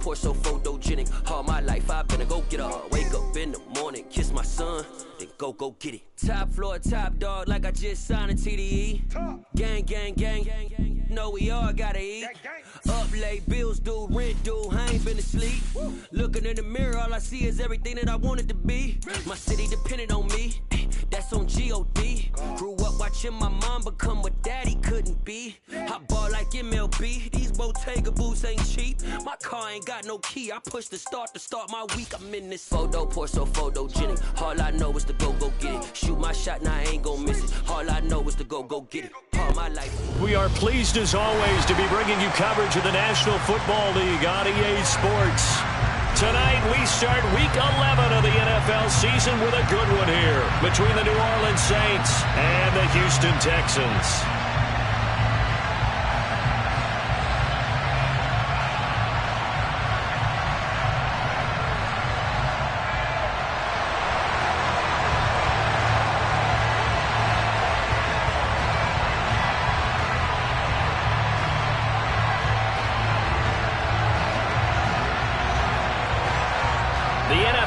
pour so photogenic. All my life I've been a go-getter. Wake up in the morning, kiss my son, then go get it. Top floor, top dog, like I just signed a TDE. Gang, gang, gang, gang, gang. Know we all gotta eat. Up late, bills due, rent due, I ain't been asleep. Looking in the mirror, all I see is everything that I wanted to be. My city depended on me, that's on G.O.D. Grew up watching my mom become what daddy couldn't be. I ball like MLB, these Bottega boots ain't cheap. My car ain't got no key, I push the start to start my week. I'm in this photo, pour so photogenic. All I know is to go get it. Shoot my shot, now I ain't gon' miss it. All I know is to go get it. All my life. We are pleased as always to be bringing you coverage of the National Football League on EA Sports. Tonight we start week 11 of the NFL season with a good one here between the New Orleans Saints and the Houston Texans.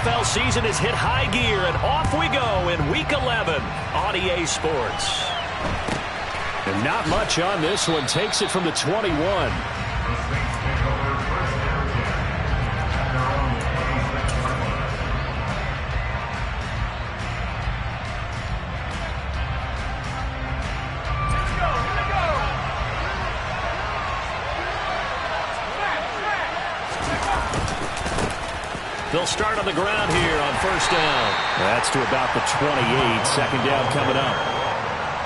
NFL season has hit high gear, and off we go in Week 11 on EA Sports. And not much on this one. Takes it from the 21. They'll start on the ground here on first down. That's to about the 28. Second down coming up.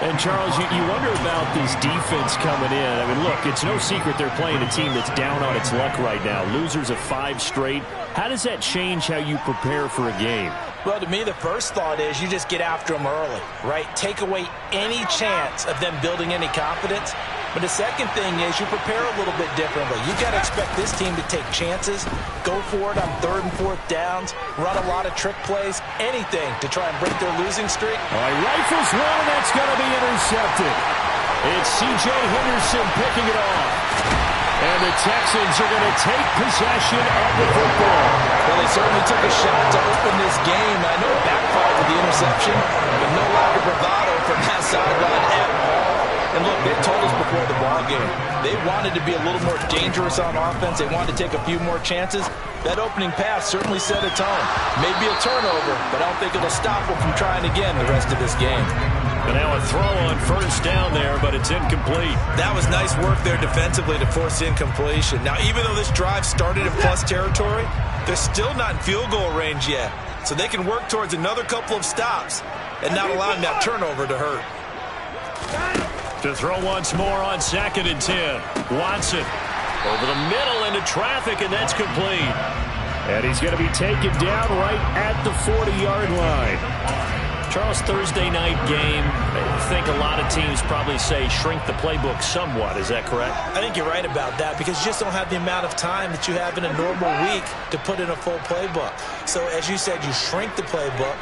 And, Charles, you wonder about this defense coming in. I mean, look, it's no secret they're playing a team that's down on its luck right now. Losers of 5 straight. How does that change how you prepare for a game? Well, to me, the first thought is you just get after them early, right? Take away any chance of them building any confidence. But the second thing is you prepare a little bit differently. You got to expect this team to take chances, go for it on 3rd and 4th downs, run a lot of trick plays, anything to try and break their losing streak. All right, rifles one, and that's going to be intercepted. It's C.J. Henderson picking it off. And the Texans are going to take possession of the football. Well, they certainly took a shot to open this game. I know it backfired with the interception, but no lack of bravado from that sideline at all. And look, they told us before the ball game, they wanted to be a little more dangerous on offense. They wanted to take a few more chances. That opening pass certainly set a tone. Maybe a turnover, but I don't think it'll stop them from trying again the rest of this game. And now a throw on first down there, but it's incomplete. That was nice work there defensively to force incompletion. Now, even though this drive started in plus territory, they're still not in field goal range yet. So they can work towards another couple of stops and not allowing that turnover to hurt. To throw once more on 2nd and 10. Watson over the middle into traffic, and that's complete. And he's going to be taken down right at the 40-yard line. Charles, Thursday night game, I think a lot of teams probably say shrink the playbook somewhat. Is that correct? I think you're right about that because you just don't have the amount of time that you have in a normal week to put in a full playbook. So, as you said, you shrink the playbook,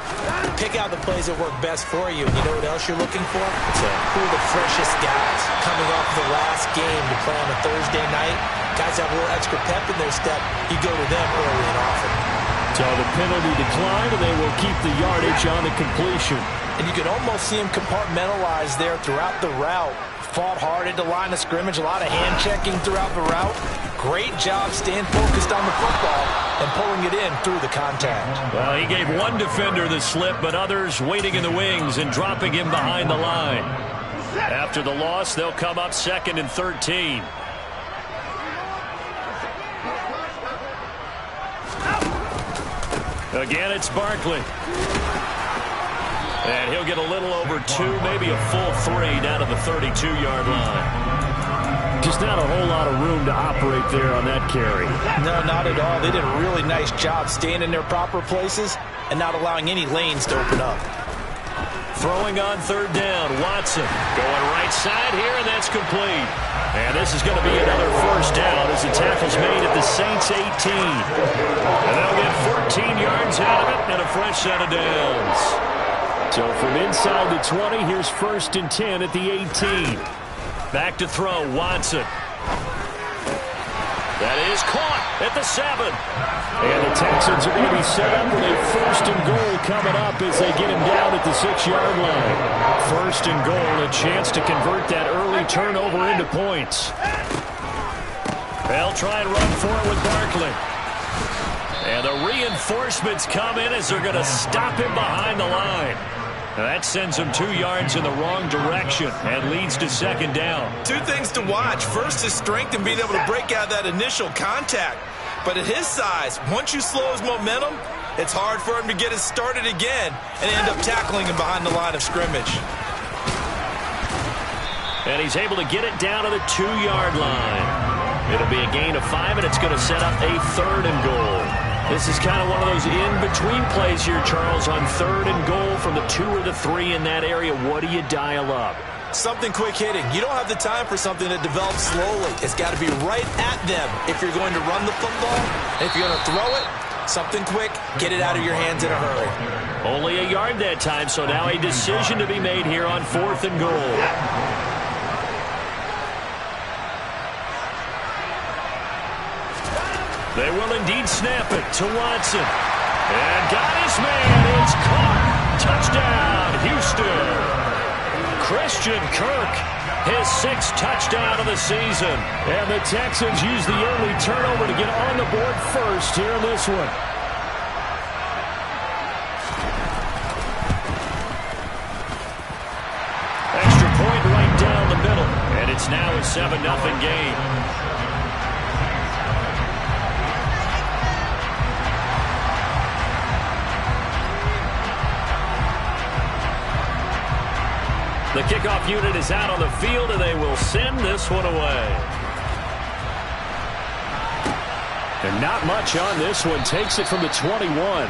pick out the plays that work best for you. You know what else you're looking for? Who are the freshest guys coming off the last game to play on a Thursday night? Guys have a little extra pep in their step. You go to them early and often. So the penalty declined, and they will keep the yardage on the completion. And you can almost see him compartmentalize there throughout the route. Fought hard at the line of scrimmage, a lot of hand-checking throughout the route. Great job staying focused on the football and pulling it in through the contact. Well, he gave one defender the slip, but others waiting in the wings and dropping him behind the line. After the loss, they'll come up 2nd and 13. Again, it's Barkley. And he'll get a little over 2, maybe a full 3 down to the 32-yard line. Just not a whole lot of room to operate there on that carry. No, not at all. They did a really nice job staying in their proper places and not allowing any lanes to open up. Throwing on 3rd down, Watson going right side here, and that's complete. And this is going to be another first down as the tackle's made at the Saints 18. And they'll get 14 yards out of it and a fresh set of downs. So from inside the 20, here's 1st and 10 at the 18. Back to throw, Watson. That is caught at the 7. And the Texans are going to be set up with a 1st and goal coming up as they get him down at the 6-yard line. 1st and goal, a chance to convert that early turnover into points. They'll try and run for it with Barkley. And the reinforcements come in as they're going to stop him behind the line. Now that sends him 2 yards in the wrong direction and leads to 2nd down. 2 things to watch. First is strength and being able to break out that initial contact. But at his size, once you slow his momentum, it's hard for him to get it started again and end up tackling him behind the line of scrimmage. And he's able to get it down to the 2-yard line. It'll be a gain of 5, and it's going to set up a 3rd and goal. This is kind of one of those in-between plays here, Charles, on 3rd and goal from the 2 or the 3 in that area. What do you dial up? Something quick hitting. You don't have the time for something that develops slowly. It's got to be right at them if you're going to run the football. And if you're going to throw it, something quick, get it out of your hands in a hurry. Only a yard that time, so now a decision to be made here on 4th and goal. They will indeed snap it to Watson. And got his man. It's caught. Touchdown, Houston. Christian Kirk, his 6th touchdown of the season. And the Texans use the early turnover to get on the board first here in this one. Extra point right down the middle. And it's now a 7-0 game. The kickoff unit is out on the field, and they will send this one away. And not much on this one. Takes it from the 21.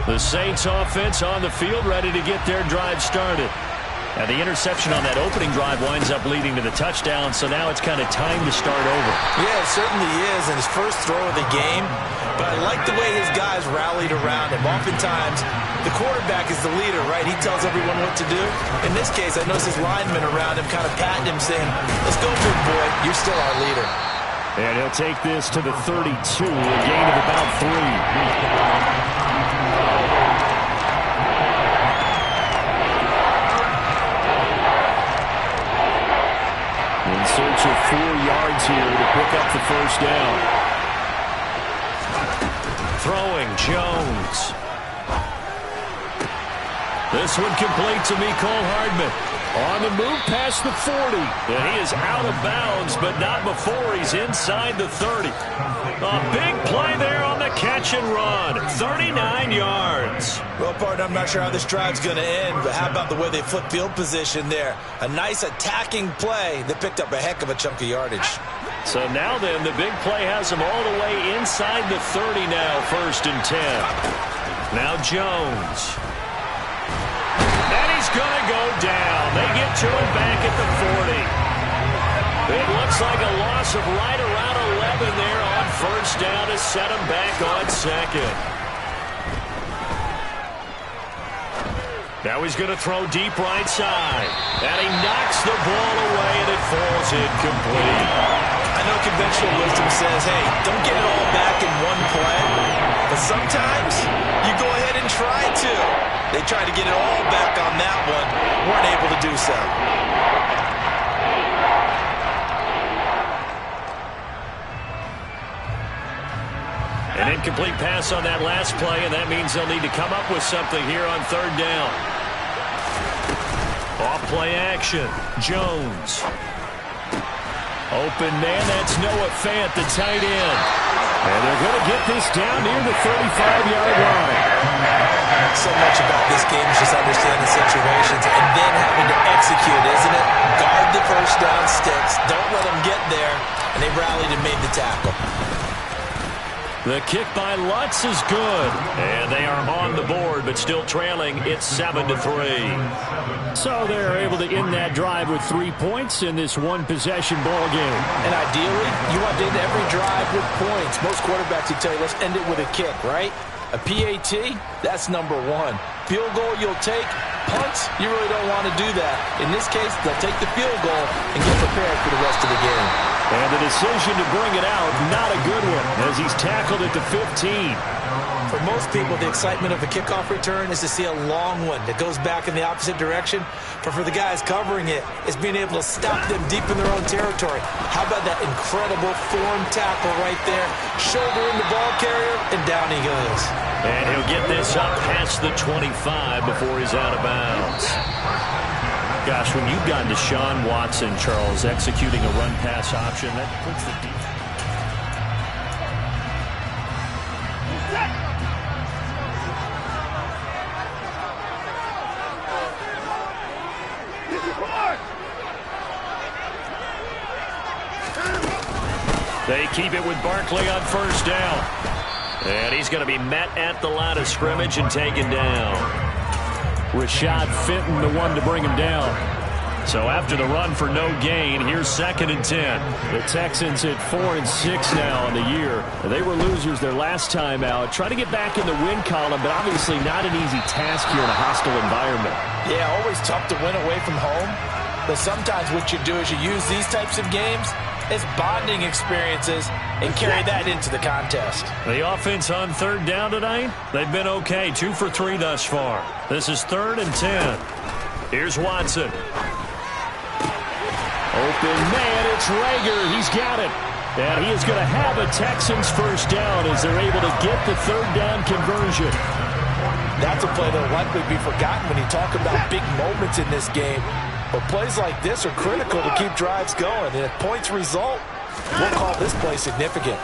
The Saints offense on the field, ready to get their drive started. And the interception on that opening drive winds up leading to the touchdown, so now it's kind of time to start over. Yeah, it certainly is, and his first throw of the game. But I like the way his guys rallied around him. Oftentimes, the quarterback is the leader, right? He tells everyone what to do. In this case, I noticed his linemen around him kind of patting him, saying, let's go, big boy. You're still our leader. And he'll take this to the 32, a gain of about 3. Search of 4 yards here to pick up the 1st down. Throwing Jones. This one complete to Mecole Hardman. On the move past the 40. And he is out of bounds, but not before he's inside the 30. A big play there on the catch and run. 39 yards. Well, partner, I'm not sure how this drive's going to end, but how about the way they flip field position there? A nice attacking play that picked up a heck of a chunk of yardage. So now then, the big play has him all the way inside the 30 now, 1st and 10. Now Jones. And he's going to go down. They get to him back at the 40. It looks like a loss of right around 11 there on 1st down to set him back on 2nd. Now he's going to throw deep right side. And he knocks the ball away, and it falls incomplete. I know conventional wisdom says, hey, don't get it all back in one play. But sometimes you go ahead and try to. They tried to get it all back on that one. Weren't able to do so. An incomplete pass on that last play, and that means they'll need to come up with something here on 3rd down. Off play action. Jones. Open man, that's Noah Fant, the tight end. And they're going to get this down near the 35-yard line. So much about this game is just understanding situations and then having to execute, isn't it? Guard the 1st down sticks. Don't let them get there. And they rallied and made the tackle. The kick by Lutz is good. And they are on the board, but still trailing. It's 7-3. So they're able to end that drive with 3 points in this one-possession ball game. And ideally, you want to end every drive with points. Most quarterbacks would tell you, let's end it with a kick, right? A PAT, that's number one. Field goal you'll take. Punts, you really don't want to do that. In this case, they'll take the field goal and get prepared for the rest of the game. And the decision to bring it out, not a good one, as he's tackled at the 15. For most people, the excitement of a kickoff return is to see a long one that goes back in the opposite direction. But for the guys covering it, it's being able to stop them deep in their own territory. How about that incredible form tackle right there? Shoulder in the ball carrier, and down he goes. And he'll get this up past the 25 before he's out of bounds. Gosh, when you've got Deshaun Watson, Charles, executing a run-pass option, that puts the defense. They keep it with Barkley on first down. And he's going to be met at the line of scrimmage and taken down. Rashad Fenton, the one to bring him down. So after the run for no gain, here's 2nd and 10. The Texans at 4-6 now on the year. They were losers their last time out. Try to get back in the win column, but obviously not an easy task here in a hostile environment. Yeah, always tough to win away from home. But sometimes what you do is you use these types of games as bonding experiences and carry that into the contest. The offense on 3rd down tonight, they've been okay. 2 for 3 thus far. This is 3rd and 10. Here's Watson. Open man, it's Rager. He's got it. And he is going to have a Texans first down as they're able to get the 3rd down conversion. That's a play that will likely be forgotten when you talk about big moments in this game. But plays like this are critical to keep drives going. And if points result, we'll call this play significant.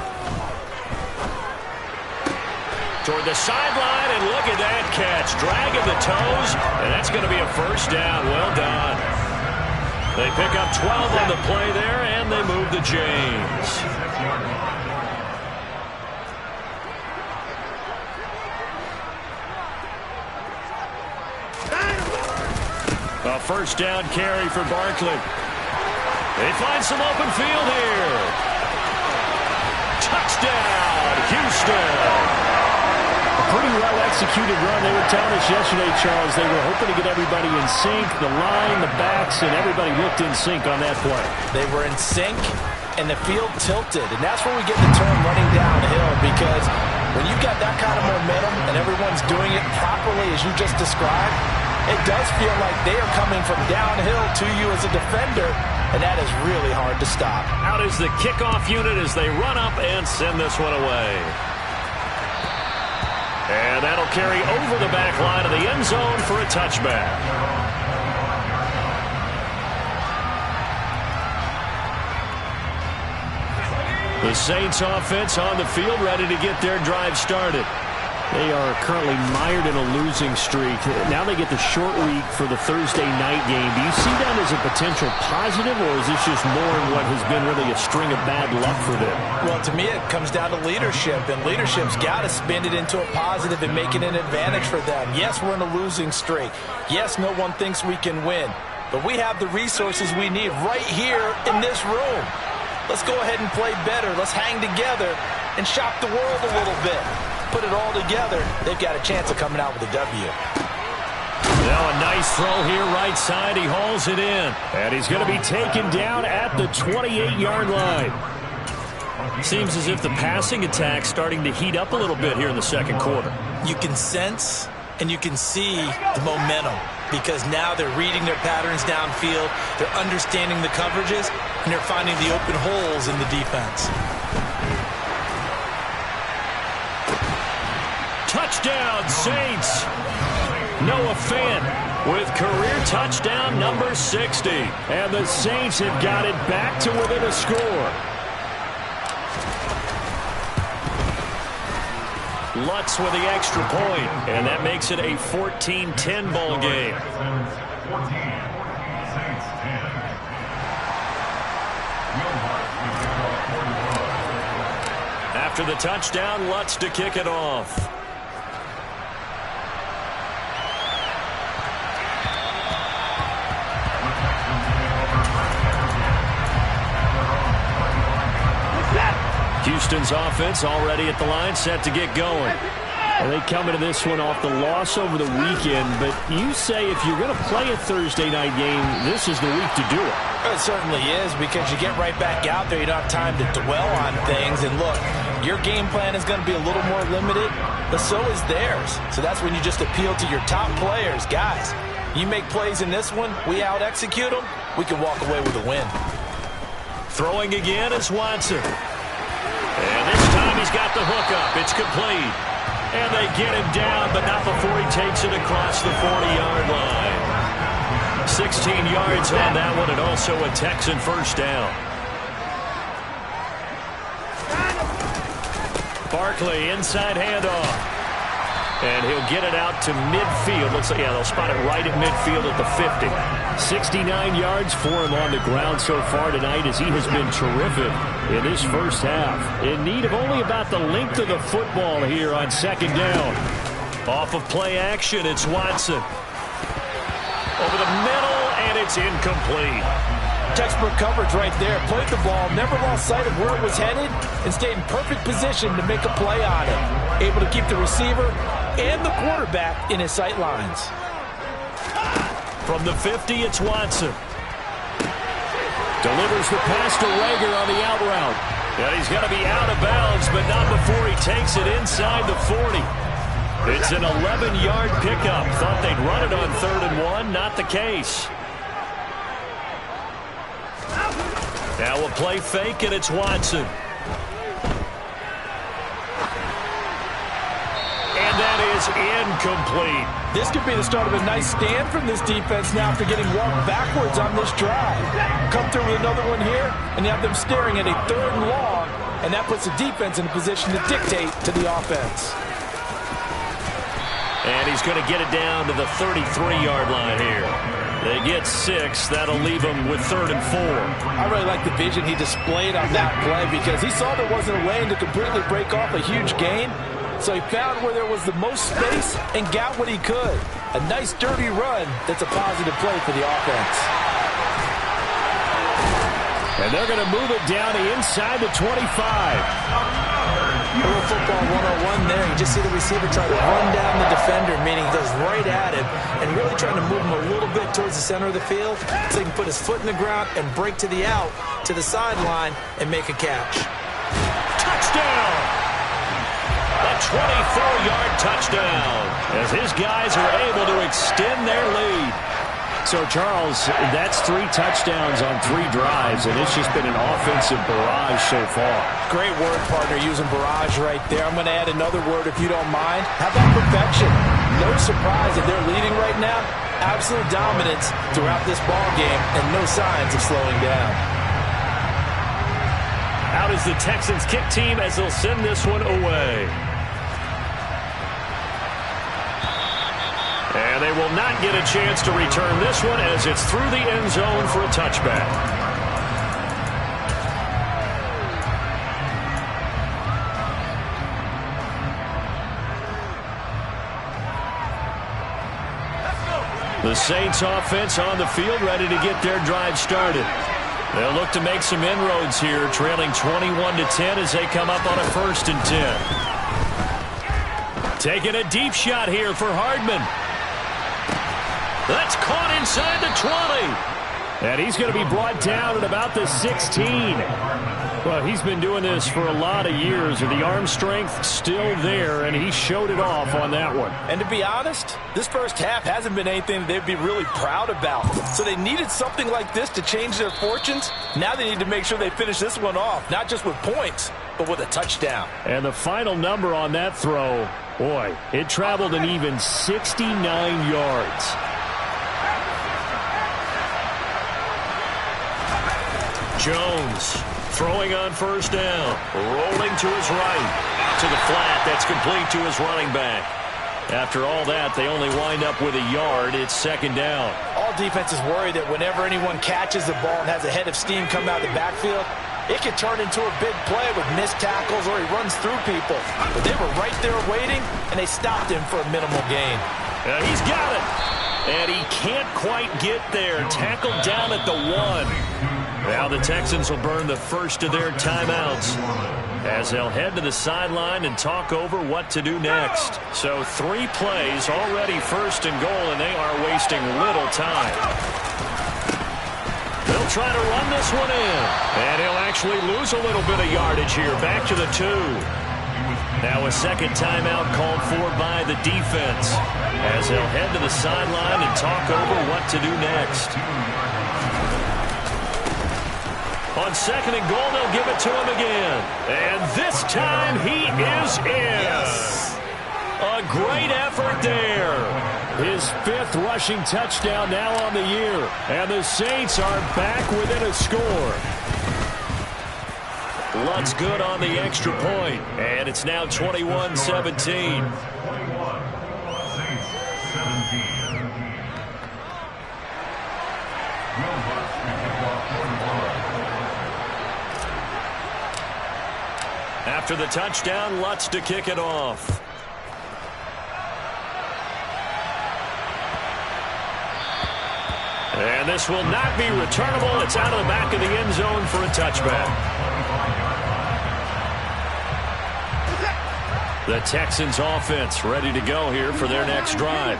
Toward the sideline, and look at that catch. Dragging the toes, and that's going to be a first down. Well done. They pick up 12 on the play there, and they move the chains. A first down carry for Barkley. They find some open field here. Touchdown, Houston. A pretty well-executed run. They were telling us yesterday, Charles, they were hoping to get everybody in sync, the line, the backs, and everybody looked in sync on that play. They were in sync, and the field tilted. And that's where we get the term running downhill, because when you've got that kind of momentum and everyone's doing it properly as you just described, it does feel like they are coming from downhill to you as a defender, and that is really hard to stop. Out is the kickoff unit as they run up and send this one away. And that'll carry over the back line of the end zone for a touchback. The Saints offense on the field, ready to get their drive started. They are currently mired in a losing streak. Now they get the short week for the Thursday night game. Do you see that as a potential positive, or is this just more in what has been really a string of bad luck for them? Well, to me, it comes down to leadership, and leadership's got to spin it into a positive and make it an advantage for them. Yes, we're in a losing streak. Yes, no one thinks we can win, but we have the resources we need right here in this room. Let's go ahead and play better. Let's hang together and shock the world a little bit. Put it all together, they've got a chance of coming out with a W. Now a nice throw here right side. He hauls it in. And he's going to be taken down at the 28-yard line. Seems as if the passing attack's starting to heat up a little bit here in the second quarter. You can sense and you can see the momentum, because now they're reading their patterns downfield, they're understanding the coverages, and they're finding the open holes in the defense. Touchdown, Saints. Noah Fant with career touchdown number 60. And the Saints have got it back to within a score. Lutz with the extra point, and that makes it a 14-10 ball game. After the touchdown, Lutz to kick it off. Houston's offense already at the line, set to get going. And they come into this one off the loss over the weekend, but you say if you're going to play a Thursday night game, this is the week to do it. It certainly is, because you get right back out there. You don't have time to dwell on things. And look, your game plan is going to be a little more limited, but so is theirs. So that's when you just appeal to your top players. Guys, you make plays in this one, we out-execute them, we can walk away with a win. Throwing again is Watson. And this time he's got the hook up. It's complete. And they get him down, but not before he takes it across the 40-yard line. 16 yards on that one, and also a Texan first down. Barkley, inside handoff. And he'll get it out to midfield. Looks like, yeah, they'll spot it right at midfield at the 50. 69 yards for him on the ground so far tonight, as he has been terrific in this first half. In need of only about the length of the football here on second down. Off of play action, it's Watson. Over the middle, and it's incomplete. Textbook coverage right there. Played the ball, never lost sight of where it was headed, and stayed in perfect position to make a play on it. Able to keep the receiver and the quarterback in his sight lines. From the 50, it's Watson. Delivers the pass to Rager on the out route. And he's going to be out of bounds, but not before he takes it inside the 40. It's an 11-yard pickup. Thought they'd run it on 3rd and 1. Not the case. Now a play fake, and it's Watson. And that is incomplete. This could be the start of a nice stand from this defense now after getting walked backwards on this drive. Come through with another one here, and you have them staring at a 3rd and long, and that puts the defense in a position to dictate to the offense. And he's going to get it down to the 33-yard line here. They get 6. That'll leave him with 3rd and 4. I really like the vision he displayed on that play, because he saw there wasn't a lane to completely break off a huge gain. So he found where there was the most space and got what he could. A nice dirty run that's a positive play for the offense. And they're going to move it down to inside the 25. A little football 101 there. You just see the receiver try to run down the defender, meaning he goes right at him, and really trying to move him a little bit towards the center of the field so he can put his foot in the ground and break to the out, to the sideline, and make a catch. Touchdown! A 24-yard touchdown, as his guys are able to extend their lead. So, Charles, that's 3 touchdowns on 3 drives, and it's just been an offensive barrage so far. Great word, partner, using barrage right there. I'm going to add another word if you don't mind. How about perfection? No surprise that they're leading right now. Absolute dominance throughout this ball game, and no signs of slowing down. Out is the Texans kick team as they'll send this one away. And they will not get a chance to return this one, as it's through the end zone for a touchback. The Saints offense on the field, ready to get their drive started. They'll look to make some inroads here, trailing 21-10 as they come up on a 1st and 10. Taking a deep shot here for Hardman. That's caught inside the 20. And he's going to be brought down at about the 16. Well, he's been doing this for a lot of years. The arm strength still there, and he showed it off on that one. And to be honest, this first half hasn't been anything that they'd be really proud about. So they needed something like this to change their fortunes. Now they need to make sure they finish this one off, not just with points, but with a touchdown. And the final number on that throw, boy, it traveled an even 69 yards. Jones throwing on 1st down, rolling to his right, out to the flat. That's complete to his running back. After all that, they only wind up with a yard. It's 2nd down. All defenses worry that whenever anyone catches the ball and has a head of steam come out of the backfield, it could turn into a big play with missed tackles or he runs through people. But they were right there waiting, and they stopped him for a minimal gain. He's got it. And he can't quite get there. Tackled down at the 1. Now the Texans will burn the first of their timeouts as they'll head to the sideline and talk over what to do next. So 3 plays already, first and goal, and they are wasting little time. They'll try to run this one in. And he'll actually lose a little bit of yardage here. Back to the 2. Now a second timeout called for by the defense as they'll head to the sideline and talk over what to do next. On second and goal, they'll give it to him again. And this time he is in. Yes. A great effort there. His 5th rushing touchdown now on the year. And the Saints are back within a score. Lutt's good on the extra point. And it's now 21-17. After the touchdown, Lutz to kick it off. And this will not be returnable. It's out of the back of the end zone for a touchback. The Texans offense ready to go here for their next drive.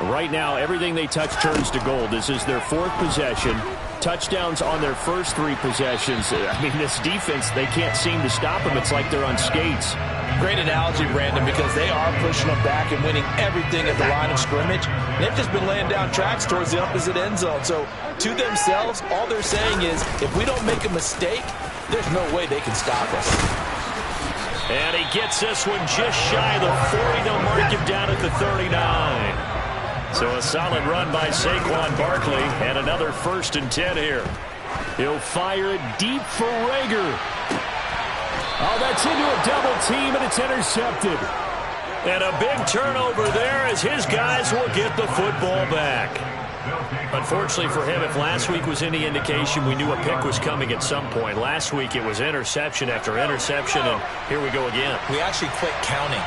Right now, everything they touch turns to gold. This is their 4th possession. Touchdowns on their first 3 possessions. I mean, this defense, they can't seem to stop them. It's like they're on skates. Great analogy, Brandon, because they are pushing them back and winning everything at the line of scrimmage. They've just been laying down tracks towards the opposite end zone. So, to themselves, all they're saying is, if we don't make a mistake, there's no way they can stop us. And he gets this one just shy of the 40. They'll mark him down at the 39. So a solid run by Saquon Barkley, and another 1st and 10 here. He'll fire it deep for Rager. Oh, that's into a double team, and it's intercepted. And a big turnover there as his guys will get the football back. Unfortunately for him, if last week was any indication, we knew a pick was coming at some point. Last week it was interception after interception, and here we go again. We actually quit counting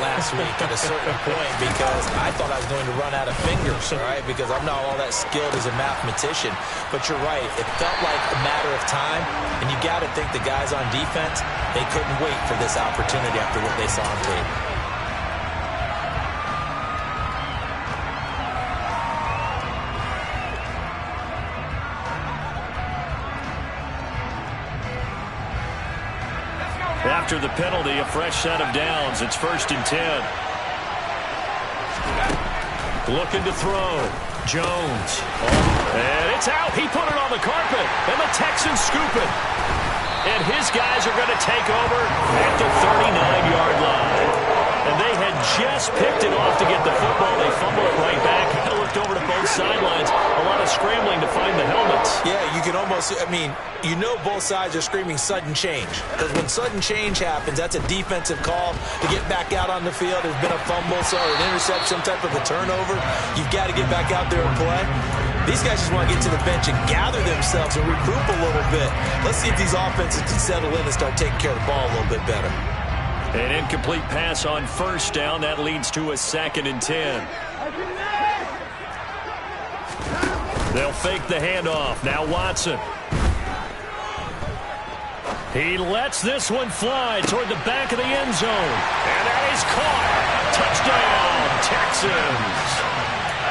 last week at a certain point because I thought I was going to run out of fingers, right? Because I'm not all that skilled as a mathematician. But you're right. It felt like a matter of time, and you got to think the guys on defense, they couldn't wait for this opportunity after what they saw on tape. After the penalty, a fresh set of downs. It's 1st and 10. Looking to throw. Jones. And it's out. He put it on the carpet. And the Texans scoop it. And his guys are going to take over at the 39-yard line. And they had just picked it off to get the football. They fumble it right back. I looked over to both sidelines. A lot of scrambling to find the helmets. Yeah, you can almost, I mean, you know both sides are screaming sudden change. Because when sudden change happens, that's a defensive call to get back out on the field. There's been a fumble, so an interception, some type of a turnover. You've got to get back out there and play. These guys just want to get to the bench and gather themselves and regroup a little bit. Let's see if these offenses can settle in and start taking care of the ball a little bit better. An incomplete pass on 1st down. That leads to a 2nd and 10. They'll fake the handoff. Now Watson. He lets this one fly toward the back of the end zone. And that is caught. Touchdown, Texans.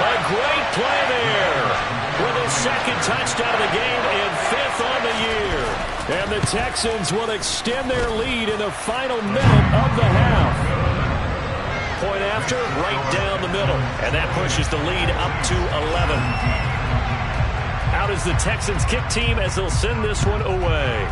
A great play there. With a 2nd touchdown of the game and 5th on the year. And the Texans will extend their lead in the final minute of the half. Point after, right down the middle. And that pushes the lead up to 11. Out is the Texans kick team as they'll send this one away.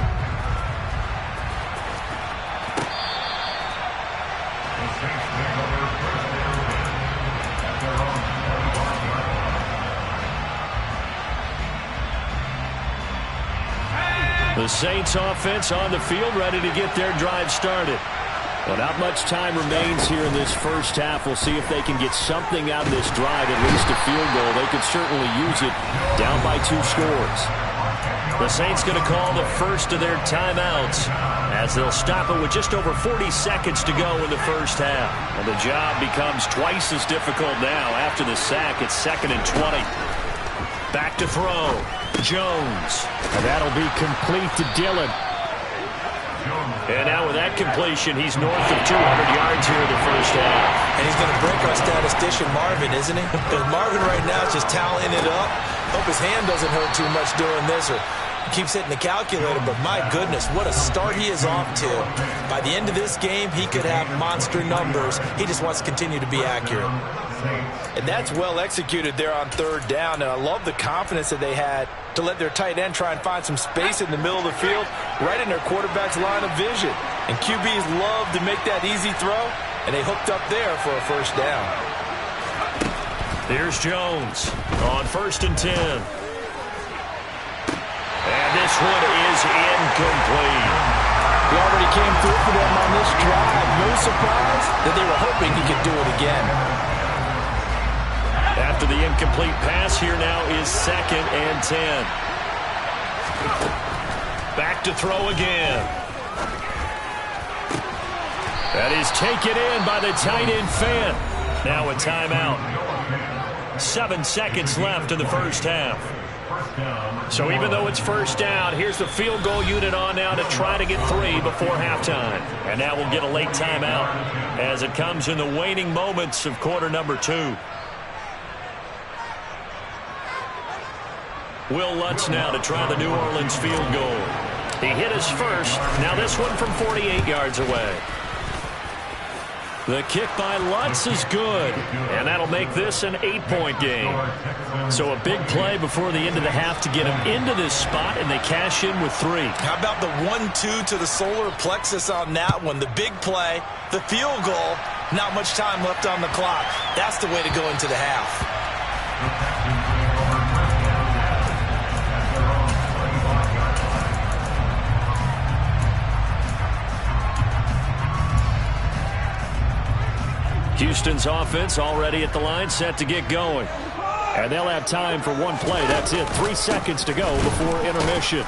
The Saints offense on the field, ready to get their drive started. Well, not much time remains here in this first half. We'll see if they can get something out of this drive, at least a field goal. They could certainly use it down by 2 scores. The Saints going to call the first of their timeouts as they'll stop it with just over 40 seconds to go in the first half. And the job becomes twice as difficult now after the sack. It's 2nd and 20. Back to throw. Jones. And that'll be complete to Dillon. And now with that completion, he's north of 200 yards here in the first half. And he's going to break our statistician Marvin, isn't he? Because Marvin right now is just tallying it up. Hope his hand doesn't hurt too much doing this, or keeps hitting the calculator, but my goodness, what a start he is off to. By the end of this game, he could have monster numbers. He just wants to continue to be accurate. And that's well executed there on 3rd down, and I love the confidence that they had to let their tight end try and find some space in the middle of the field, right in their quarterback's line of vision. And QBs love to make that easy throw, and they hooked up there for a 1st down. Here's Jones on 1st and 10. And this one is incomplete. He already came through for them on this drive. No surprise that they were hoping he could do it again. After the incomplete pass, here now is 2nd and 10. Back to throw again. That is taken in by the tight end Fant. Now a timeout. 7 seconds left in the first half. So even though it's 1st down, here's the field goal unit on now to try to get 3 before halftime. And now we'll get a late timeout as it comes in the waning moments of quarter number 2. Will Lutz now to try the New Orleans field goal. He hit his first. Now this one from 48 yards away. The kick by Lutz is good, and that'll make this an 8-point game. So a big play before the end of the half to get him into this spot, and they cash in with 3. How about the 1-2 to the solar plexus on that one? The big play, the field goal, not much time left on the clock. That's the way to go into the half. Houston's offense already at the line, set to get going. And they'll have time for one play. That's it. 3 seconds to go before intermission.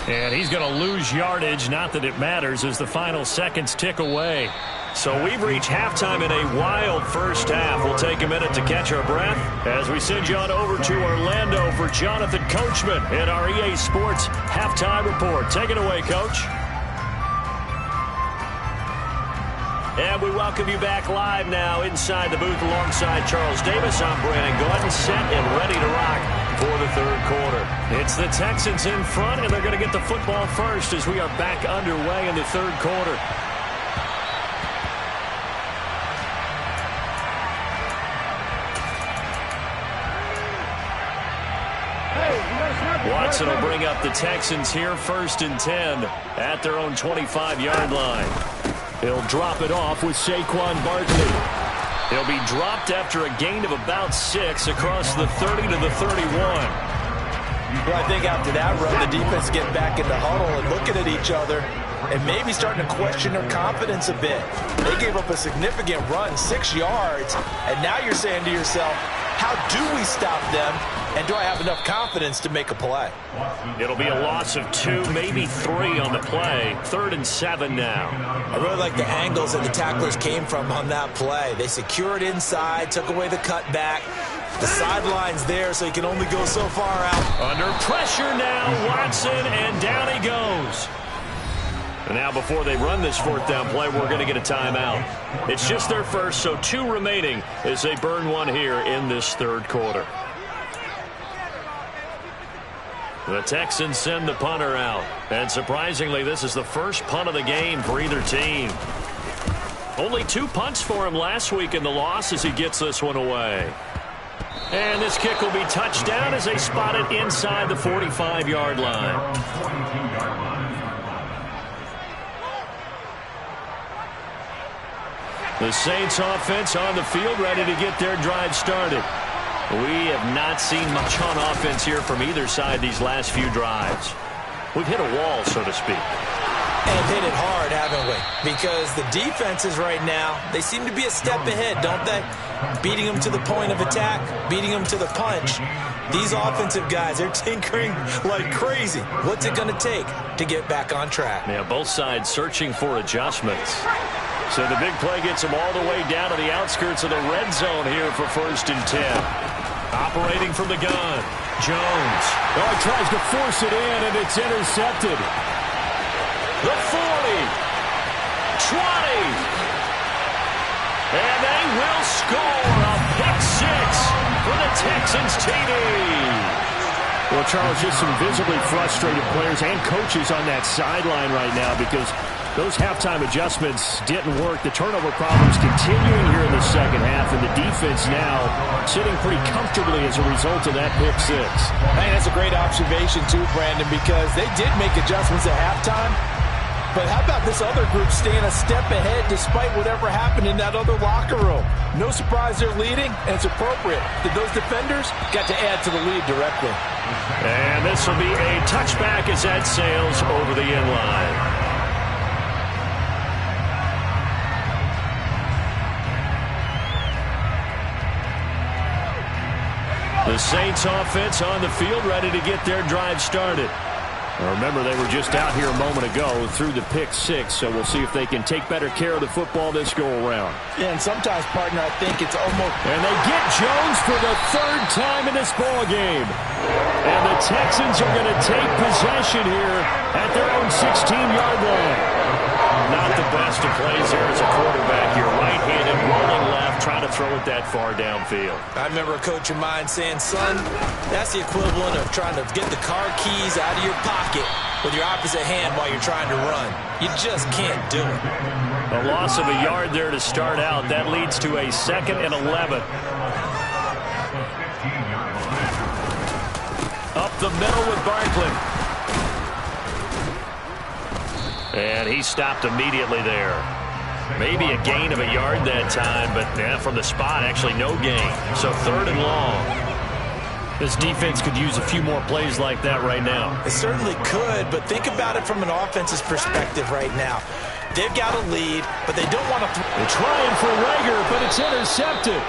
And he's going to lose yardage. Not that it matters as the final seconds tick away. So we've reached halftime in a wild first half. We'll take a minute to catch our breath as we send you on over to Orlando for Jonathan Coachman in our EA Sports Halftime Report. Take it away, Coach. And we welcome you back live now inside the booth alongside Charles Davis. I'm Brandon Gordon, set and ready to rock for the 3rd quarter. It's the Texans in front, and they're going to get the football first as we are back underway in the 3rd quarter. Watson will bring up the Texans here 1st and 10 at their own 25-yard line. He'll drop it off with Saquon Barkley. He'll be dropped after a gain of about 6 across the 30 to the 31. Well, I think after that run, the defense get back in the huddle and looking at each other and maybe starting to question their confidence a bit. They gave up a significant run, 6 yards, and now you're saying to yourself, how do we stop them, and do I have enough confidence to make a play? It'll be a loss of 2, maybe 3 on the play. 3rd and 7 now. I really like the angles that the tacklers came from on that play. They secured inside, took away the cutback. The sideline's there, so he can only go so far out. Under pressure now, Watson, and down he goes. And now before they run this 4th down play, we're going to get a timeout. It's just their first, so 2 remaining as they burn one here in this 3rd quarter. The Texans send the punter out. And surprisingly, this is the first punt of the game for either team. Only 2 punts for him last week in the loss as he gets this one away. And this kick will be touched down as they spot it inside the 45-yard line. The Saints offense on the field, ready to get their drive started. We have not seen much on offense here from either side these last few drives. We've hit a wall, so to speak. And hit it hard, haven't we? Because the defenses right now, they seem to be a step ahead, don't they? Beating them to the point of attack, beating them to the punch. These offensive guys, they're tinkering like crazy. What's it going to take to get back on track? Yeah, both sides searching for adjustments. So the big play gets them all the way down to the outskirts of the red zone here for 1st and 10. Operating from the gun, Jones. Oh, he tries to force it in, and it's intercepted. The 40, 20, and they will score a pick six for the Texans TD. Well, Charles, just some visibly frustrated players and coaches on that sideline right now because those halftime adjustments didn't work. The turnover problems continuing here in the second half, and the defense now sitting pretty comfortably as a result of that pick six. I think that's a great observation too, Brandon, because they did make adjustments at halftime. But how about this other group staying a step ahead despite whatever happened in that other locker room? No surprise they're leading, and it's appropriate that those defenders got to add to the lead directly. And this will be a touchback as that sails over the end line. The Saints offense on the field ready to get their drive started. Remember, they were just out here a moment ago through the pick six, so we'll see if they can take better care of the football this go-around. Yeah, and sometimes, partner, I think it's almost... And they get Jones for the 3rd time in this ball game. And the Texans are going to take possession here at their own 16-yard line. Not the best of plays there as a quarterback. You're right-handed, rolling left, trying to throw it that far downfield. I remember a coach of mine saying, son, that's the equivalent of trying to get the car keys out of your pocket with your opposite hand while you're trying to run. You just can't do it. A loss of a yard there to start out. That leads to a 2nd and 11. Up the middle with Barkley. And he stopped immediately there. Maybe a gain of a yard that time, but from the spot, actually no gain. So 3rd and long. This defense could use a few more plays like that right now. It certainly could, but think about it from an offense's perspective right now. They've got a lead, but they don't want to... They're trying for Rager, but it's intercepted.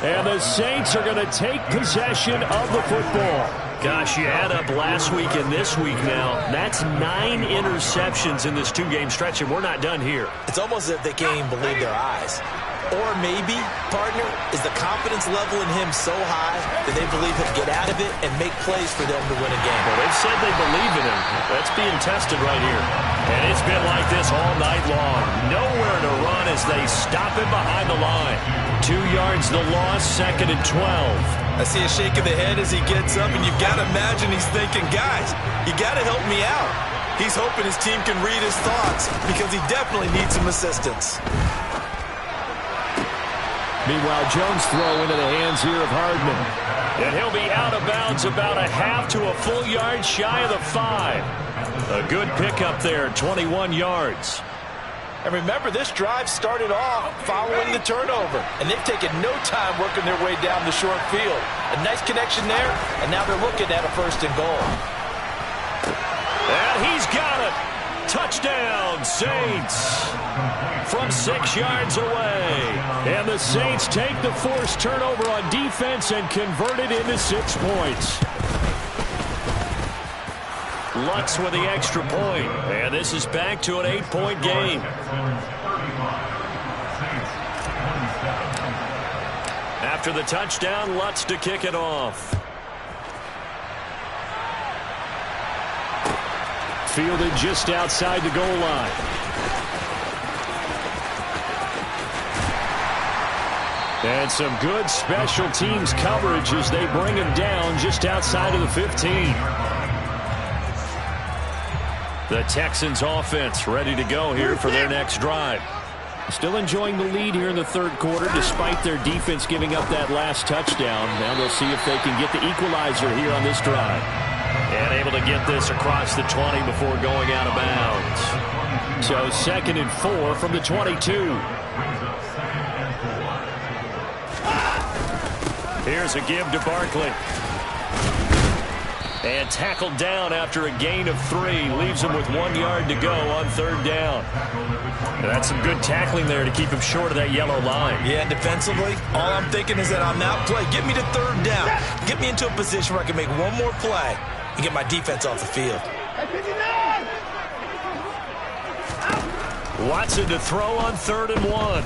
And the Saints are going to take possession of the football. Gosh, you add up last week and this week now. That's 9 interceptions in this 2-game stretch, and we're not done here. It's almost as if they can't even believe their eyes. Or maybe, partner, is the confidence level in him so high that they believe he'll get out of it and make plays for them to win a game. Well, they've said they believe in him. That's being tested right here. And it's been like this all night long. Nowhere to run as they stop him behind the line. 2 yards the loss, 2nd and 12. I see a shake of the head as he gets up, and you've got to imagine he's thinking, guys, you got to help me out. He's hoping his team can read his thoughts because he definitely needs some assistance. Meanwhile, Jones throw into the hands here of Hardman. And he'll be out of bounds about a half to a full yard shy of the 5. A good pickup there, 21 yards. And remember, this drive started off following the turnover, and they've taken no time working their way down the short field. A nice connection there, and now they're looking at a 1st and goal. And he's got it. Touchdown, Saints. From 6 yards away. And the Saints take the forced turnover on defense and convert it into 6 points. Lutz with the extra point. And this is back to an 8-point game. After the touchdown, Lutz to kick it off. Fielded just outside the goal line. And some good special teams coverage as they bring him down just outside of the 15. The Texans offense ready to go here for their next drive. Still enjoying the lead here in the 3rd quarter despite their defense giving up that last touchdown. Now they'll see if they can get the equalizer here on this drive. And able to get this across the 20 before going out of bounds. So 2nd and 4 from the 22. Here's a give to Barkley. And tackled down after a gain of 3. Leaves him with 1 yard to go on 3rd down. And that's some good tackling there to keep him short of that yellow line. Yeah, and defensively, all I'm thinking is that on that play, get me to 3rd down. Get me into a position where I can make one more play and get my defense off the field. Watson to throw on 3rd and 1.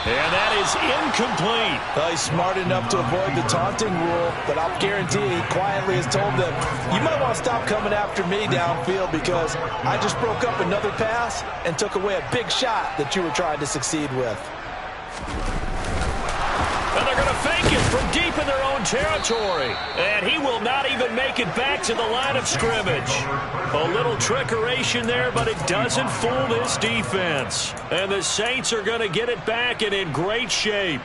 And that is incomplete. Well, he's smart enough to avoid the taunting rule, but I'll guarantee he quietly has told them, you might want to stop coming after me downfield because I just broke up another pass and took away a big shot that you were trying to succeed with. And they're going to fake it from deep in their own territory. And he will not even make it back to the line of scrimmage. A little trickeration there, but it doesn't fool this defense. And the Saints are going to get it back and in great shape.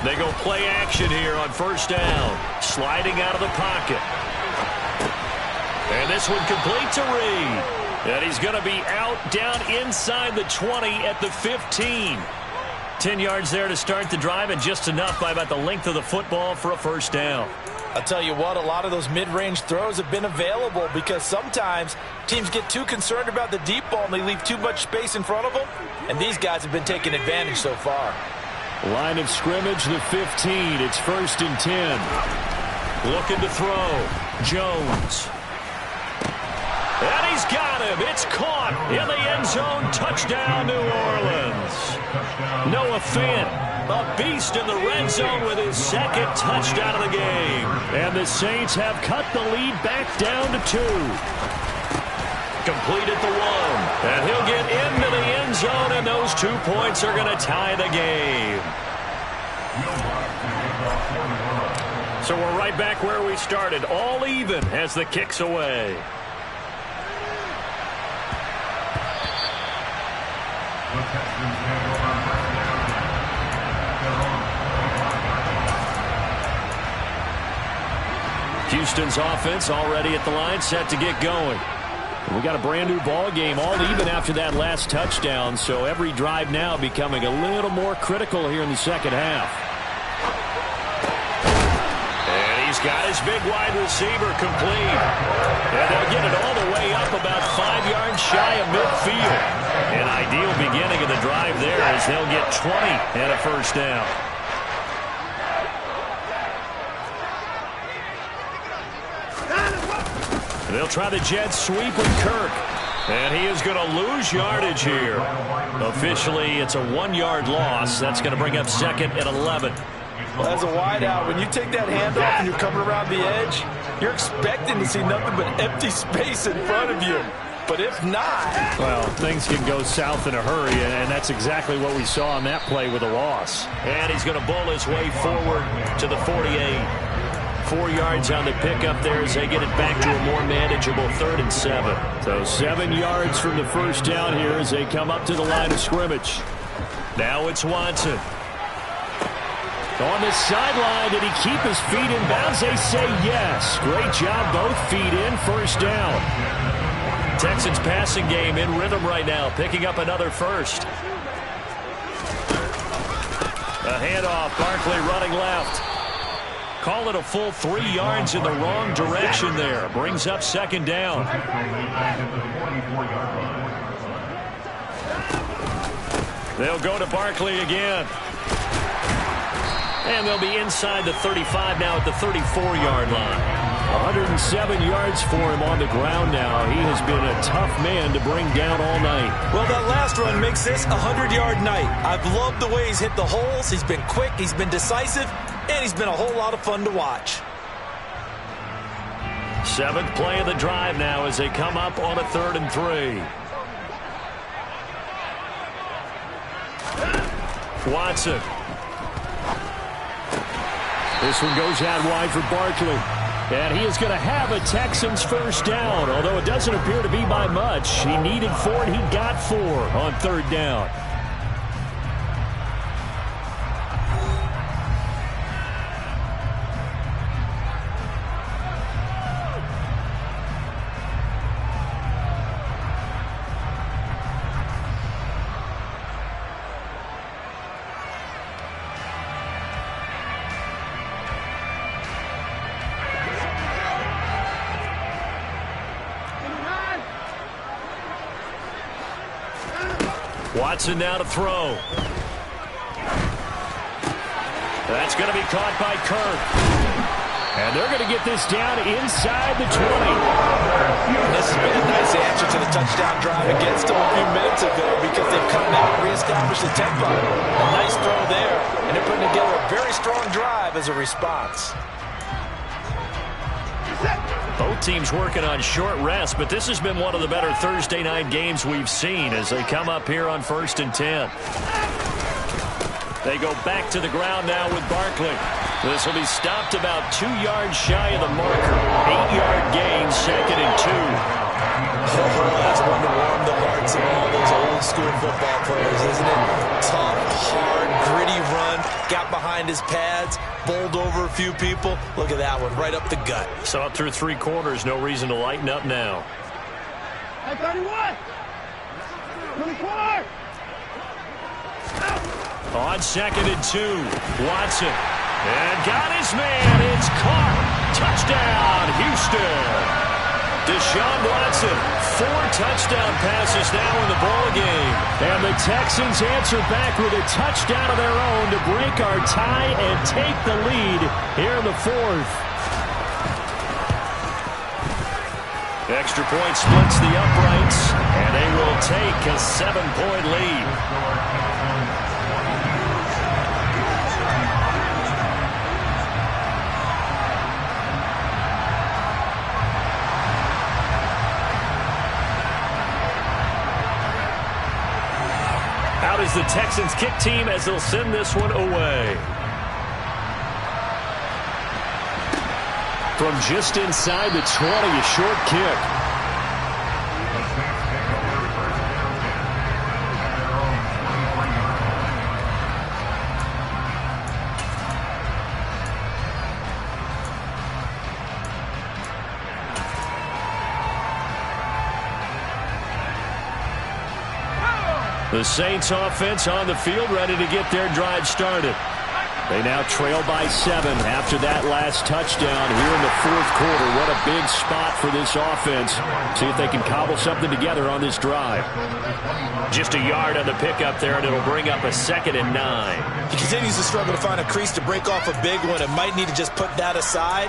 They go play action here on 1st down. Sliding out of the pocket. And this one complete to Reed. And he's going to be out down inside the 20 at the 15. 10 yards there to start the drive, and just enough by about the length of the football for a 1st down. I'll tell you what, a lot of those mid-range throws have been available because sometimes teams get too concerned about the deep ball and they leave too much space in front of them. And these guys have been taking advantage so far. Line of scrimmage, the 15. It's 1st and 10. Looking to throw. Jones. And he's got him. It's caught in the end zone. Touchdown, New Orleans. Noah Fant, a beast in the red zone with his 2nd touchdown of the game. And the Saints have cut the lead back down to 2. Complete at the 1. And he'll get into the end zone, and those 2 points are going to tie the game. So we're right back where we started, all even as the kick's away. Houston's offense already at the line, set to get going. We got a brand new ball game, all even after that last touchdown, so every drive now becoming a little more critical here in the 2nd half. And he's got his big wide receiver complete. And they'll get it all the way up about 5 yards shy of midfield. An ideal beginning of the drive there as they'll get 20 and a 1st down. They'll try the jet sweep with Kirk. And he is going to lose yardage here. Officially, it's a 1-yard loss. That's going to bring up 2nd and 11. Well, as a wideout, when you take that handoff and you're coming around the edge, you're expecting to see nothing but empty space in front of you. But if not... Well, things can go south in a hurry, and that's exactly what we saw on that play with a loss. And he's going to bowl his way forward to the 48. 4 yards on the pickup there as they get it back to a more manageable 3rd and 7. So 7 yards from the 1st down here as they come up to the line of scrimmage. Now it's Watson. On the sideline, did he keep his feet in bounds? They say yes. Great job, both feet in, 1st down. Texans passing game in rhythm right now, picking up another 1st. A handoff, Barkley running left. Call it a full 3 yards in the wrong direction there. Brings up 2nd down. They'll go to Barkley again. And they'll be inside the 35 now at the 34-yard line. 107 yards for him on the ground now. He has been a tough man to bring down all night. Well, that last run makes this a 100-yard night. I've loved the way he's hit the holes. He's been quick. He's been decisive. And he's been a whole lot of fun to watch. 7th play of the drive now as they come up on a 3rd and 3. Watson. This one goes out wide for Barkley. And he is going to have a Texans first down, although it doesn't appear to be by much. He needed 4, and he got 4 on 3rd down. Watson now to throw. That's going to be caught by Kirk. And they're going to get this down inside the 20. And this has been a nice answer to the touchdown drive against them a few minutes ago because they've come out and reestablished the tempo. A nice throw there, and they're putting together a very strong drive as a response. Both teams working on short rest, but this has been one of the better Thursday night games we've seen as they come up here on 1st and 10. They go back to the ground now with Barkley. This will be stopped about 2 yards shy of the marker. 8-yard gain, 2nd and 2. That's one to warm the hearts of all those old school football players, isn't it? Tough, hard, gritty run, got behind his pads, bowled over a few people. Look at that one, right up the gut. So up through 3 quarters, no reason to lighten up now. Hey, 31! 24! On 2nd and 2, Watson. And got his man. It's caught. Touchdown, Houston. Deshaun Watson, 4 touchdown passes now in the ball game. And the Texans answer back with a touchdown of their own to break our tie and take the lead here in the 4th. Extra point splits the uprights, and they will take a 7-point lead. Out is the Texans kick team as they'll send this one away. From just inside the 20, a short kick. The Saints offense on the field ready to get their drive started. They now trail by 7 after that last touchdown here in the 4th quarter. What a big spot for this offense. See if they can cobble something together on this drive. Just a yard on the pickup there, and it'll bring up a 2nd and 9. He continues to struggle to find a crease to break off a big one and might need to just put that aside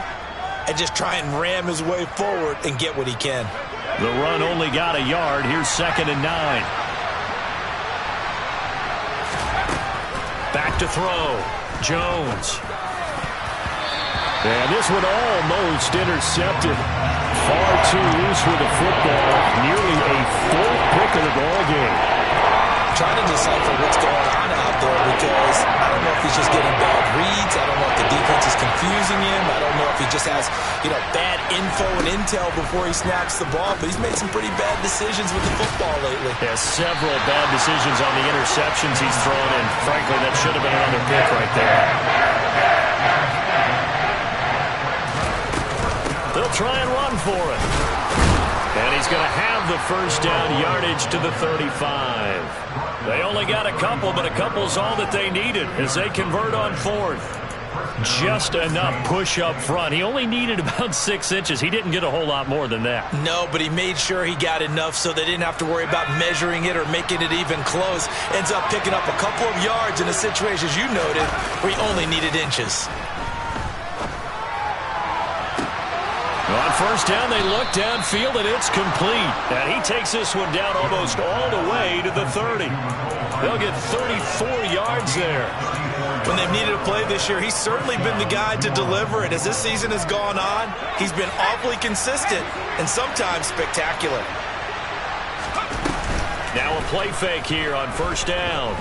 and just try and ram his way forward and get what he can. The run only got a yard. Here's 2nd and 9. Back to throw. Jones. And this one almost intercepted. Far too loose with the football. Nearly a 4th pick of the ball game. Trying to decipher what's going on out there because I don't know if he's just getting bad reads. I don't know if the defense is confusing him. I don't know if he just has, bad info and intel before he snaps the ball. But he's made some pretty bad decisions with the football lately. Yeah, several bad decisions on the interceptions he's thrown, and frankly, that should have been another pick right there. They'll try and run for it. And he's going to have the first down, yardage to the 35. They only got a couple, but a couple's all that they needed as they convert on 4th. Just enough push up front. He only needed about 6 inches. He didn't get a whole lot more than that. No, but he made sure he got enough so they didn't have to worry about measuring it or making it even close. Ends up picking up a couple of yards in a situation, as you noted, where he only needed inches. On first down, they look downfield, and it's complete. And he takes this one down almost all the way to the 30. They'll get 34 yards there. When they've needed a play this year, he's certainly been the guy to deliver it. As this season has gone on, he's been awfully consistent and sometimes spectacular. Now a play fake here on first down.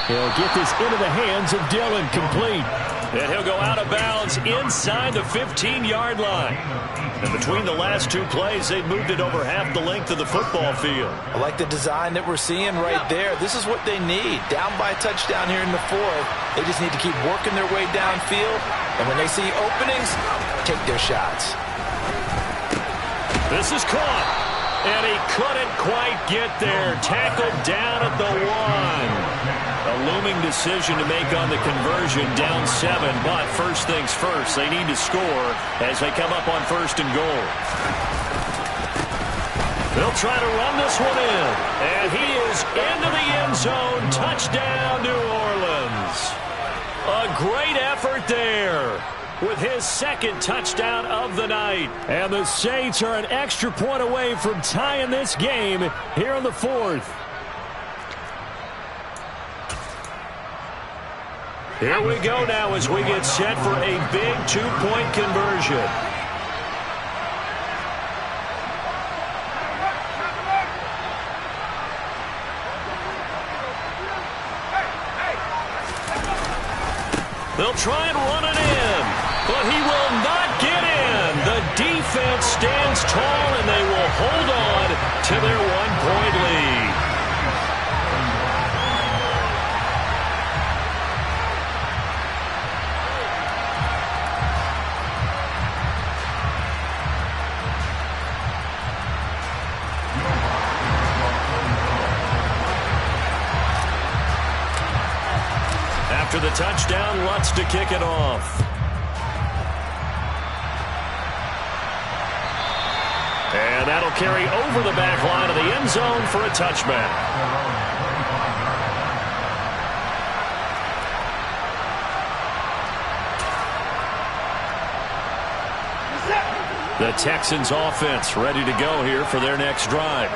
He'll get this into the hands of Dillon, complete. And he'll go out of bounds inside the 15-yard line. And between the last two plays, they've moved it over half the length of the football field. I like the design that we're seeing right there. This is what they need. Down by a touchdown here in the fourth. They just need to keep working their way downfield. And when they see openings, take their shots. This is caught. And he couldn't quite get there. Tackled down at the 1. A looming decision to make on the conversion, down 7. But first things first, they need to score as they come up on 1st and goal. They'll try to run this one in. And he is into the end zone. Touchdown, New Orleans. A great effort there with his 2nd touchdown of the night. And the Saints are an extra point away from tying this game here in the 4th. Here we go now as we get set for a big 2-point conversion. They'll try and run it in, but he will not get in. The defense stands tall, and they will hold on to their 1-point lead. After the touchdown, Lutz to kick it off. And that'll carry over the back line of the end zone for a touchback. The Texans offense ready to go here for their next drive.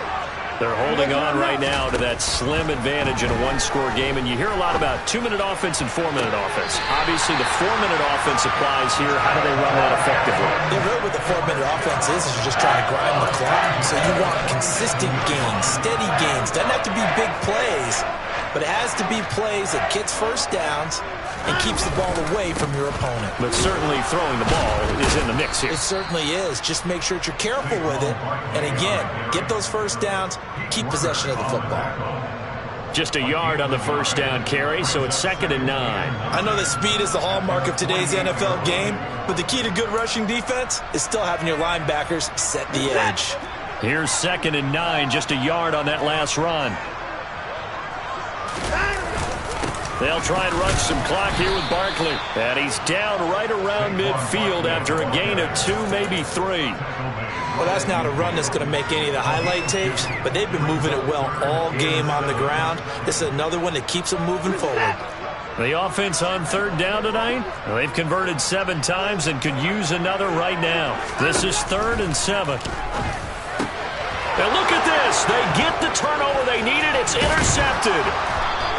They're holding on right now to that slim advantage in a 1-score game. And you hear a lot about 2-minute offense and 4-minute offense. Obviously, the 4-minute offense applies here. How do they run that effectively? Yeah, really what the 4-minute offense is you're just trying to grind the clock. So you want consistent gains, steady gains. Doesn't have to be big plays, but it has to be plays that gets first downs and keeps the ball away from your opponent. But certainly throwing the ball is in the mix here. It certainly is. Just make sure that you're careful with it. And again, get those first downs, keep possession of the football. Just a yard on the first down carry, so it's 2nd and 9. I know that speed is the hallmark of today's NFL game, but the key to good rushing defense is still having your linebackers set the edge. Here's 2nd and 9, just a yard on that last run. They'll try and run some clock here with Barkley. And he's down right around midfield after a gain of 2, maybe 3. Well, that's not a run that's going to make any of the highlight tapes, but they've been moving it well all game on the ground. This is another one that keeps them moving forward. The offense on 3rd down tonight, well, they've converted 7 times and could use another right now. This is 3rd and 7. And look at this. They get the turnover they needed. It's intercepted.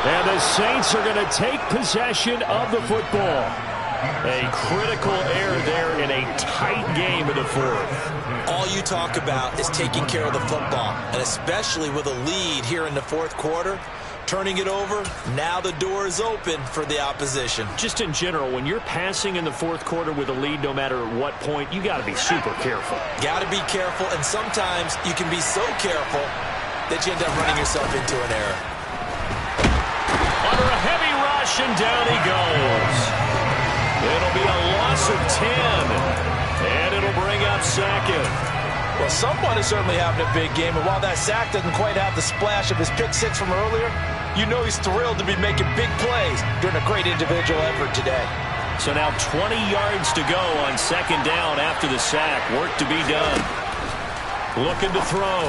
And the Saints are going to take possession of the football. A critical error there in a tight game in the 4th. All you talk about is taking care of the football, and especially with a lead here in the 4th quarter. Turning it over, now the door is open for the opposition. Just in general, when you're passing in the 4th quarter with a lead, no matter at what point, you got to be super careful. Got to be careful, and sometimes you can be so careful that you end up running yourself into an error. Under a heavy rush, and down he goes. It'll be a loss of 10, and it'll bring up 2nd. Well, someone is certainly having a big game, and while that sack doesn't quite have the splash of his pick 6 from earlier, you know he's thrilled to be making big plays during a great individual effort today. So now 20 yards to go on 2nd down after the sack. Work to be done. Looking to throw.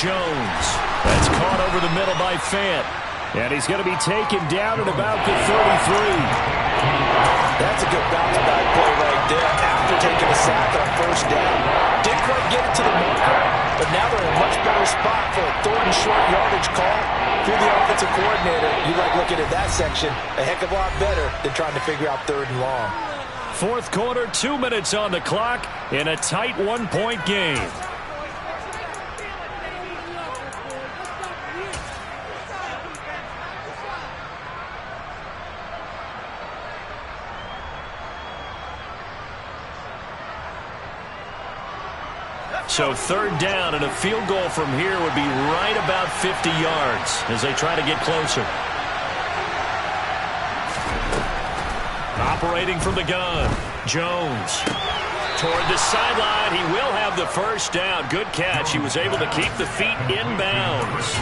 Jones. That's caught over the middle by Fant. And he's going to be taken down at about the 33. That's a good bounce-back play right there after taking a sack on 1st down. Didn't quite get it to the marker, but now they're in a much better spot for a 3rd and short yardage call. If you're the offensive coordinator, you like looking at that section a heck of a lot better than trying to figure out 3rd and long. 4th quarter, 2 minutes on the clock in a tight 1-point game. So third down, and a field goal from here would be right about 50 yards as they try to get closer. Operating from the gun, Jones. Toward the sideline, he will have the first down. Good catch. He was able to keep the feet in bounds.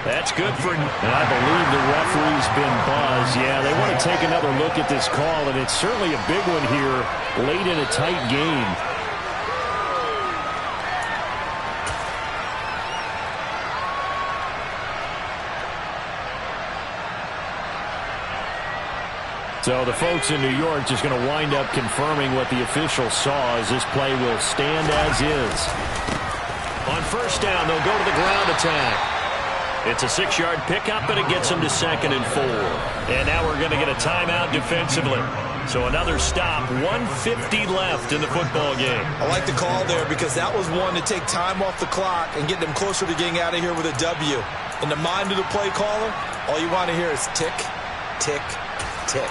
That's good for... And I believe the referee's been buzzed. Yeah, they want to take another look at this call, and it's certainly a big one here late in a tight game. So the folks in New York just going to wind up confirming what the official saw as this play will stand as is. On first down, they'll go to the ground attack. It's a 6-yard pickup, and it gets them to 2nd and 4. And now we're going to get a timeout defensively. So another stop, 1:50 left in the football game. I like the call there because that was one to take time off the clock and get them closer to getting out of here with a W. In the mind of the play caller, all you want to hear is tick, tick, tick.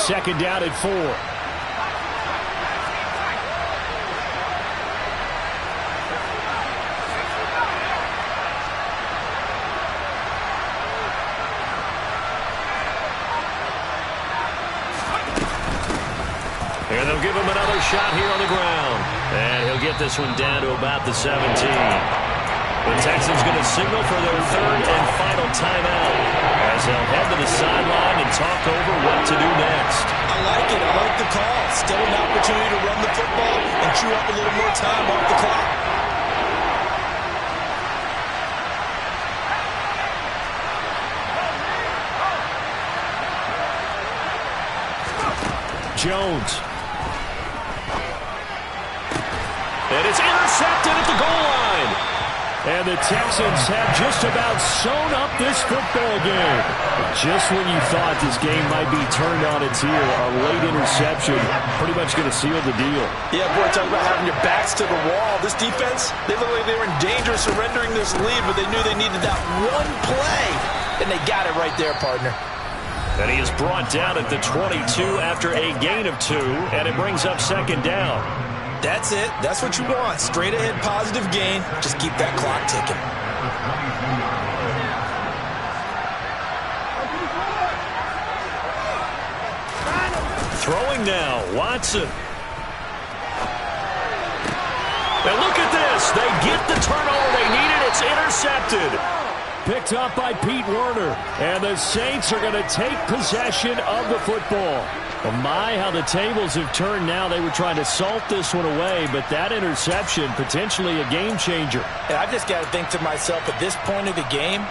Second down at 4. And they'll give him another shot here on the ground. And he'll get this one down to about the 17. The Texans going to signal for their third and final timeout as they'll head to the sideline and talk over what to do next. I like it. I like the call. Still an opportunity to run the football and chew up a little more time off the clock. Jones. And it's intercepted at the goal line. And the Texans have just about sewn up this football game. Just when you thought this game might be turned on its heel, a late interception pretty much going to seal the deal. Yeah, boy, talk about having your backs to the wall. This defense, they looked like they were in danger of surrendering this lead, but they knew they needed that one play. And they got it right there, partner. And he is brought down at the 22 after a gain of 2, and it brings up second down. That's it. That's what you want. Straight ahead, positive gain. Just keep that clock ticking. Throwing now, Watson. And look at this. They get the turnover they needed. It's intercepted. Picked up by Pete Werner. And the Saints are going to take possession of the football. Well, my, how the tables have turned now. They were trying to salt this one away, but that interception, potentially a game changer. And I just got to think to myself, at this point of the game,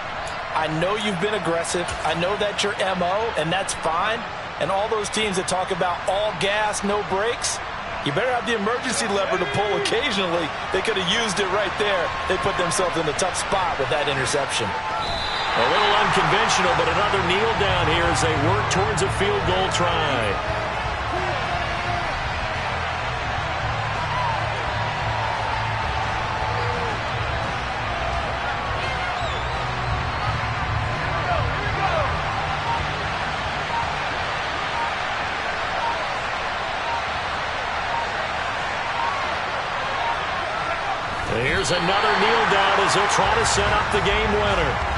I know you've been aggressive. I know that's your MO, and that's fine. And all those teams that talk about all gas, no brakes, you better have the emergency lever to pull occasionally. They could have used it right there. They put themselves in a tough spot with that interception. A little unconventional, but another kneel down here as they work towards a field goal try. And here's another kneel down as they'll try to set up the game winner.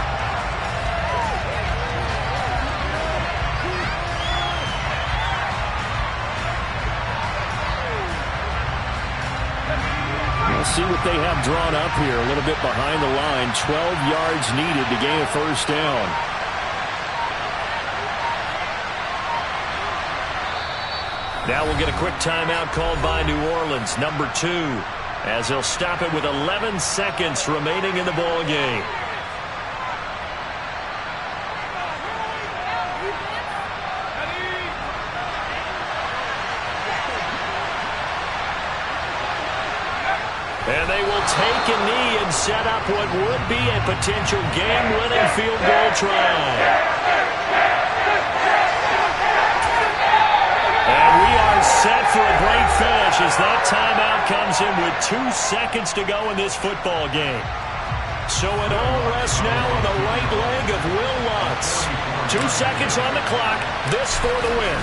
See what they have drawn up here. A little bit behind the line. 12 yards needed to gain a first down. Now we'll get a quick timeout called by New Orleans, number 2, as they'll stop it with 11 seconds remaining in the ball game. And they will take a knee and set up what would be a potential game-winning field goal try. And we are set for a great finish as that timeout comes in with 2 seconds to go in this football game. So it all rests now on the right leg of Will Lutz. 2 seconds on the clock. This for the win.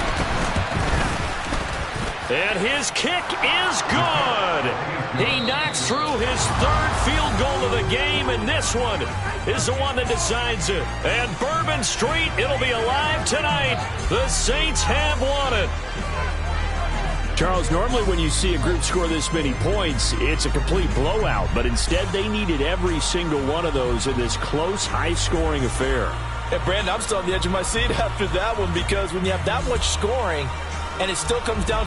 And his kick is good. He knocks through his third field goal of the game, and this one is the one that decides it. And Bourbon Street, it'll be alive tonight. The Saints have won it. Charles, normally when you see a group score this many points, it's a complete blowout. But instead, they needed every single one of those in this close, high-scoring affair. And Brandon, I'm still on the edge of my seat after that one, because when you have that much scoring and it still comes down